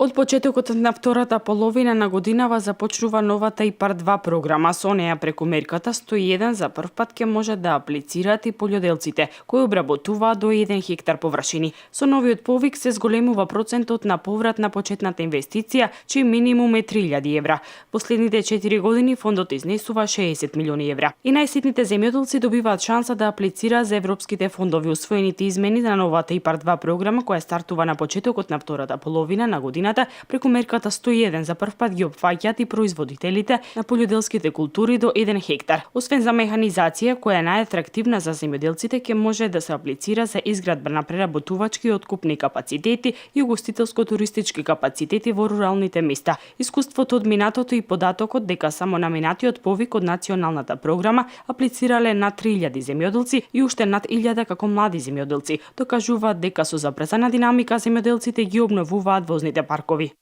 Од почетокот на втората половина на годинава започнува новата ИПАР 2 програма. Со неја преку мерката 101 за прв пат ќе може да аплицираат и полјоделците кои обработуваат до 1 хектар површини. Со новиот повик се зголемува процентот на поврат на почетната инвестиција, чиј минимум е 3000 евра. Последните 4 години фондот изнесува 60 милиони евра. И најситните земјоделци добиваат шанса да аплицираат за европските фондови. Усвоените измени на новата ИПАР 2 програма, која стартува на почетокот на втората половина на годината, преку мерката 101 за прв пат ги опфаќаат и производителите на полјоделските култури до 1 хектар. Освен за механизација, која е најатрактивна за земјоделците, ќе може да се аплицира за изградба на преработувачки и откупни капацитети и угостителско-туристички капацитети во руралните места. Искуството од минатото и податокот дека само на минатиот повик од националната програма аплицирале над 3000 земјоделци и уште над 1000 како млади земјоделци, докажуваат дека со забрзана динамика земјоделците ги обновуваат возните паркови.